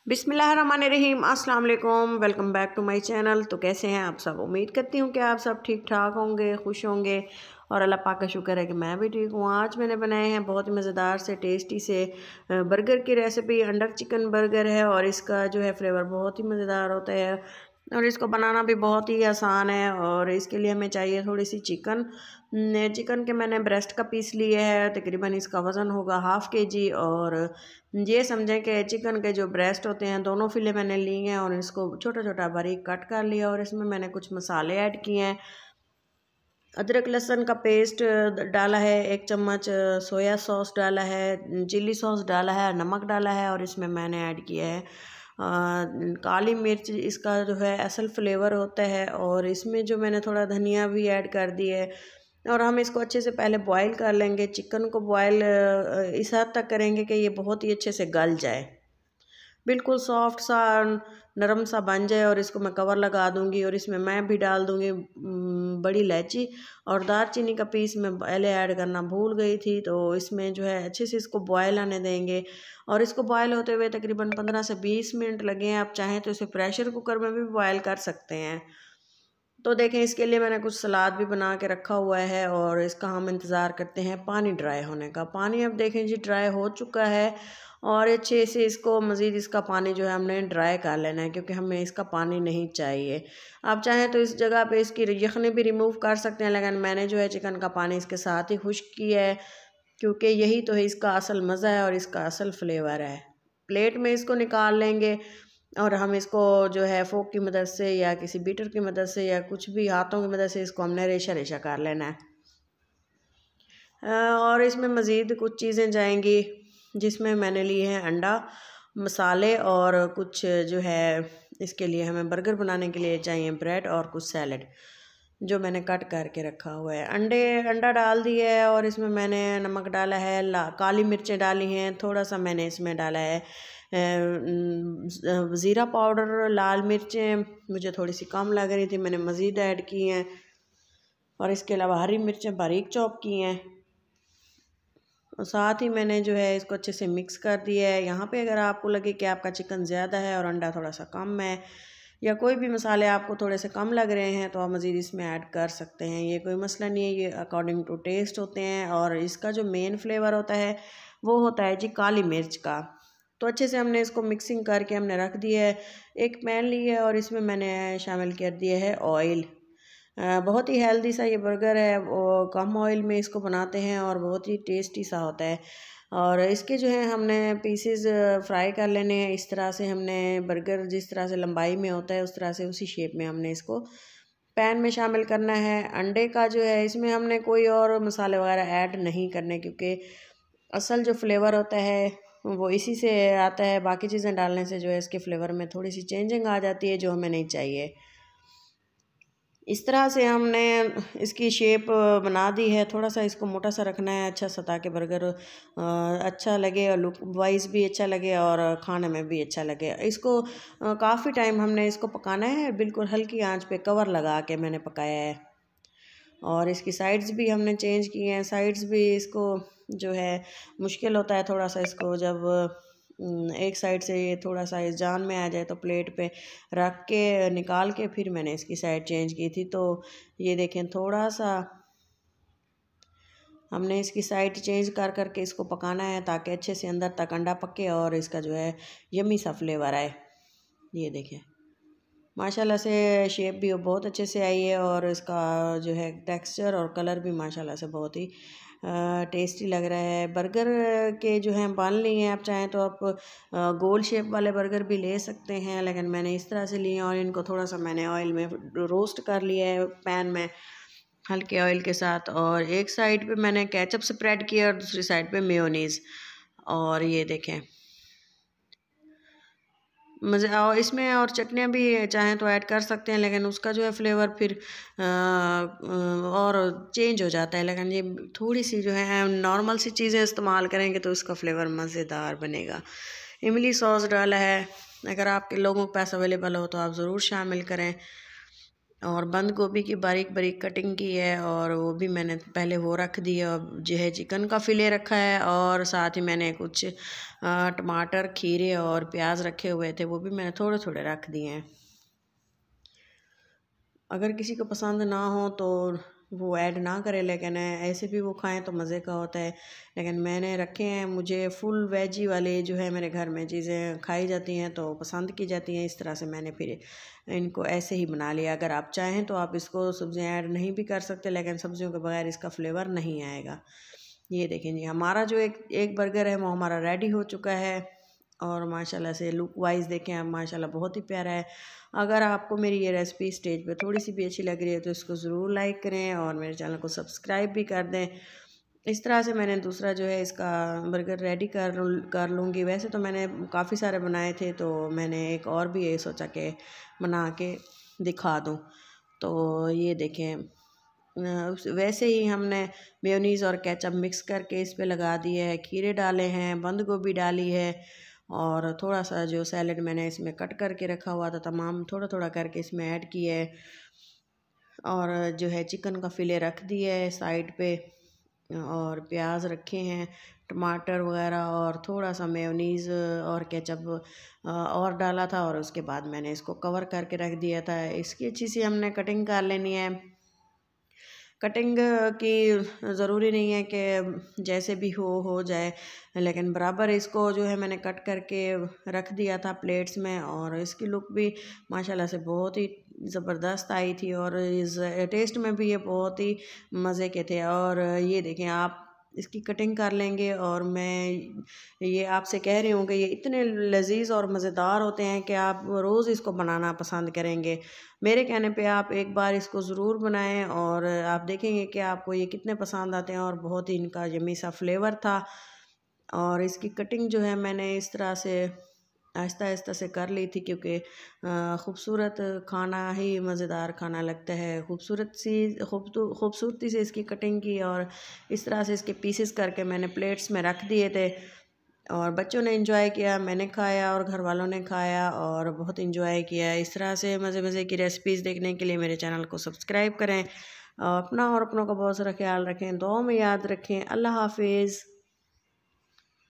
बिस्मिल्लाहिर्रहमानिर्रहीम, अस्सलाम वालेकुम। Welcome back to my channel. तो कैसे हैं आप सब? उम्मीद करती हूँ कि आप सब ठीक ठाक होंगे, खुश होंगे और अल्लाह पाक का शुक्र है कि मैं भी ठीक हूँ। आज मैंने बनाए हैं बहुत ही मज़ेदार से टेस्टी से बर्गर की रेसिपी। अंडर चिकन बर्गर है और इसका जो है फ्लेवर बहुत ही मज़ेदार होता है और इसको बनाना भी बहुत ही आसान है। और इसके लिए हमें चाहिए थोड़ी सी चिकन। चिकन के मैंने ब्रेस्ट का पीस लिए है, तकरीबन इसका वज़न होगा हाफ़ kg। और ये समझें कि चिकन के जो ब्रेस्ट होते हैं दोनों फिले मैंने लिए हैं और इसको छोटा छोटा बारीक कट कर लिया। और इसमें मैंने कुछ मसाले ऐड किए हैं। अदरक लहसुन का पेस्ट डाला है, 1 चम्मच सोया सॉस डाला है, चिली सॉस डाला है, नमक डाला है। और इसमें मैंने ऐड किया है काली मिर्च। इसका जो है असल फ्लेवर होता है। और इसमें जो मैंने थोड़ा धनिया भी ऐड कर दी है। और हम इसको अच्छे से पहले बॉईल कर लेंगे। चिकन को बॉईल इस हद तक करेंगे कि ये बहुत ही अच्छे से गल जाए, बिल्कुल सॉफ्ट सा नरम सा बन जाए। और इसको मैं कवर लगा दूंगी और इसमें मैं भी डाल दूंगी बड़ी इलायची और दालचीनी का पीस मैं पहले ऐड करना भूल गई थी। तो इसमें जो है अच्छे से इसको बॉयल आने देंगे। और इसको बॉयल होते हुए तकरीबन 15 से 20 मिनट लगे हैं। आप चाहें तो इसे प्रेशर कुकर में भी बॉयल कर सकते हैं। तो देखें, इसके लिए मैंने कुछ सलाद भी बना के रखा हुआ है और इसका हम इंतज़ार करते हैं पानी ड्राई होने का। पानी अब देखें जी ड्राई हो चुका है और अच्छे से इसको मज़ीद इसका पानी जो है हमने ड्राई कर लेना है, क्योंकि हमें इसका पानी नहीं चाहिए। आप चाहें तो इस जगह पे इसकी यखनी भी रिमूव कर सकते हैं, लेकिन मैंने जो है चिकन का पानी इसके साथ ही खुश्क किया है, क्योंकि यही तो है इसका असल मज़ा है और इसका असल फ्लेवर है। प्लेट में इसको निकाल लेंगे और हम इसको जो है फोक की मदद से या किसी बीटर की मदद से या कुछ भी हाथों की मदद से इसको हमने रेशा रेशा कर लेना है। और इसमें मज़ीद कुछ चीज़ें जाएंगी, जिसमें मैंने लिए हैं अंडा, मसाले और कुछ जो है इसके लिए हमें बर्गर बनाने के लिए चाहिए ब्रेड और कुछ सैलड जो मैंने कट करके रखा हुआ है। अंडा डाल दिया है और इसमें मैंने नमक डाला है, काली मिर्चें डाली हैं, थोड़ा सा मैंने इसमें डाला है ज़ीरा पाउडर। लाल मिर्चें मुझे थोड़ी सी कम लग रही थी, मैंने मज़ीद ऐड की हैं। और इसके अलावा हरी मिर्चें बारीक चॉप की हैं। और साथ ही मैंने जो है इसको अच्छे से मिक्स कर दिया है। यहाँ पे अगर आपको लगे कि आपका चिकन ज़्यादा है और अंडा थोड़ा सा कम है या कोई भी मसाले आपको थोड़े से कम लग रहे हैं, तो आप मज़ीद इसमें ऐड कर सकते हैं। ये कोई मसला नहीं है, ये अकॉर्डिंग टू टेस्ट होते हैं। और इसका जो मेन फ्लेवर होता है वो होता है जी काली मिर्च का। तो अच्छे से हमने इसको मिक्सिंग करके हमने रख दिया है। एक पैन लिया है और इसमें मैंने शामिल कर दिया है ऑयल। बहुत ही हेल्दी सा ये बर्गर है, वो कम ऑयल में इसको बनाते हैं और बहुत ही टेस्टी सा होता है। और इसके जो है हमने पीसेस फ्राई कर लेने हैं। इस तरह से हमने बर्गर जिस तरह से लंबाई में होता है उस तरह से उसी शेप में हमने इसको पैन में शामिल करना है। अंडे का जो है इसमें हमने कोई और मसाले वगैरह ऐड नहीं करने, क्योंकि असल जो फ्लेवर होता है वो इसी से आता है। बाकी चीज़ें डालने से जो है इसके फ्लेवर में थोड़ी सी चेंजिंग आ जाती है, जो हमें नहीं चाहिए। इस तरह से हमने इसकी शेप बना दी है। थोड़ा सा इसको मोटा सा रखना है अच्छा सा, ताकि बर्गर अच्छा लगे और लुक वाइज भी अच्छा लगे और खाने में भी अच्छा लगे। इसको काफ़ी टाइम हमने इसको पकाना है, बिल्कुल हल्की आंच पे कवर लगा के मैंने पकाया है। और इसकी साइड्स भी हमने चेंज की हैं। साइड्स भी इसको जो है मुश्किल होता है थोड़ा सा, इसको जब एक साइड से ये थोड़ा सा इस जान में आ जाए तो प्लेट पे रख के निकाल के फिर मैंने इसकी साइड चेंज की थी। तो ये देखें, थोड़ा सा हमने इसकी साइड चेंज कर करके इसको पकाना है, ताकि अच्छे से अंदर तक अंडा पके और इसका जो है यम्मी सा फ्लेवर आए। ये देखें, माशाल्लाह से शेप भी बहुत अच्छे से आई है और इसका जो है टेक्सचर और कलर भी माशाल्लाह से बहुत ही टेस्टी लग रहा है। बर्गर के जो हैं बन लिए हैं, आप चाहें तो आप गोल शेप वाले बर्गर भी ले सकते हैं, लेकिन मैंने इस तरह से लिए हैं। और इनको थोड़ा सा मैंने ऑयल में रोस्ट कर लिया है पैन में हल्के ऑयल के साथ। और एक साइड पे मैंने केचप स्प्रेड किया और दूसरी साइड पे मेयोनीज़। और ये देखें मज़े, और इसमें और चटनियाँ भी चाहें तो ऐड कर सकते हैं, लेकिन उसका जो है फ्लेवर फिर और चेंज हो जाता है। लेकिन ये थोड़ी सी जो है नॉर्मल सी चीज़ें इस्तेमाल करेंगे तो इसका फ्लेवर मज़ेदार बनेगा। इमली सॉस डाला है, अगर आपके लोगों के पास अवेलेबल हो तो आप ज़रूर शामिल करें। और बंद गोभी की बारीक बारीक कटिंग की है, और वो भी मैंने पहले वो रख दी है। और जो है चिकन का फिले रखा है, और साथ ही मैंने कुछ टमाटर, खीरे और प्याज रखे हुए थे, वो भी मैंने थोड़े थोड़े रख दिए हैं। अगर किसी को पसंद ना हो तो वो ऐड ना करे, लेकिन ऐसे भी वो खाएं तो मज़े का होता है। लेकिन मैंने रखे हैं, मुझे फुल वेजी वाले जो है मेरे घर में चीज़ें खाई जाती हैं तो पसंद की जाती हैं, इस तरह से मैंने फिर इनको ऐसे ही बना लिया। अगर आप चाहें तो आप इसको सब्ज़ियाँ ऐड नहीं भी कर सकते, लेकिन सब्ज़ियों के बगैर इसका फ्लेवर नहीं आएगा। ये देखें जी, हमारा जो एक बर्गर है वो हमारा रेडी हो चुका है, और माशाल्लाह से लुक वाइज देखें आप, माशाल्लाह बहुत ही प्यारा है। अगर आपको मेरी ये रेसिपी स्टेज पे थोड़ी सी भी अच्छी लग रही है तो इसको ज़रूर लाइक करें और मेरे चैनल को सब्सक्राइब भी कर दें। इस तरह से मैंने दूसरा जो है इसका बर्गर रेडी कर लूँगी। वैसे तो मैंने काफ़ी सारे बनाए थे, तो मैंने एक और भी ये सोचा कि बना के दिखा दूँ। तो ये देखें, वैसे ही हमने मेयोनीज़ और केचप मिक्स करके इस पे लगा दिए है, खीरे डाले हैं, बंद गोभी डाली है, और थोड़ा सा जो सैलेड मैंने इसमें कट करके रखा हुआ था तमाम थोड़ा थोड़ा करके इसमें ऐड किया है, और जो है चिकन का फिले रख दिया है साइड पे, और प्याज रखे हैं, टमाटर वगैरह, और थोड़ा सा मेयोनीज़ और केचप और डाला था, और उसके बाद मैंने इसको कवर करके रख दिया था। इसकी अच्छी सी हमने कटिंग कर लेनी है। कटिंग की ज़रूरी नहीं है कि जैसे भी हो जाए, लेकिन बराबर इसको जो है मैंने कट करके रख दिया था प्लेट्स में, और इसकी लुक भी माशाल्लाह से बहुत ही ज़बरदस्त आई थी, और इस टेस्ट में भी ये बहुत ही मज़े के थे। और ये देखें आप, इसकी कटिंग कर लेंगे, और मैं ये आपसे कह रही हूँ कि ये इतने लजीज और मज़ेदार होते हैं कि आप रोज़ इसको बनाना पसंद करेंगे। मेरे कहने पे आप एक बार इसको ज़रूर बनाएं, और आप देखेंगे कि आपको ये कितने पसंद आते हैं, और बहुत ही इनका यम्मी सा फ्लेवर था। और इसकी कटिंग जो है मैंने इस तरह से आहिस्ता आहिस्ता से कर ली थी, क्योंकि ख़ूबसूरत खाना ही मज़ेदार खाना लगता है। खूबसूरती से इसकी कटिंग की, और इस तरह से इसके पीसेस करके मैंने प्लेट्स में रख दिए थे, और बच्चों ने एंजॉय किया, मैंने खाया, और घर वालों ने खाया और बहुत एंजॉय किया। इस तरह से मज़े मज़े की रेसिपीज़ देखने के लिए मेरे चैनल को सब्सक्राइब करें। अपना और अपनों का बहुत सारा ख्याल रखें, दुआ में याद रखें। अल्लाह हाफिज़।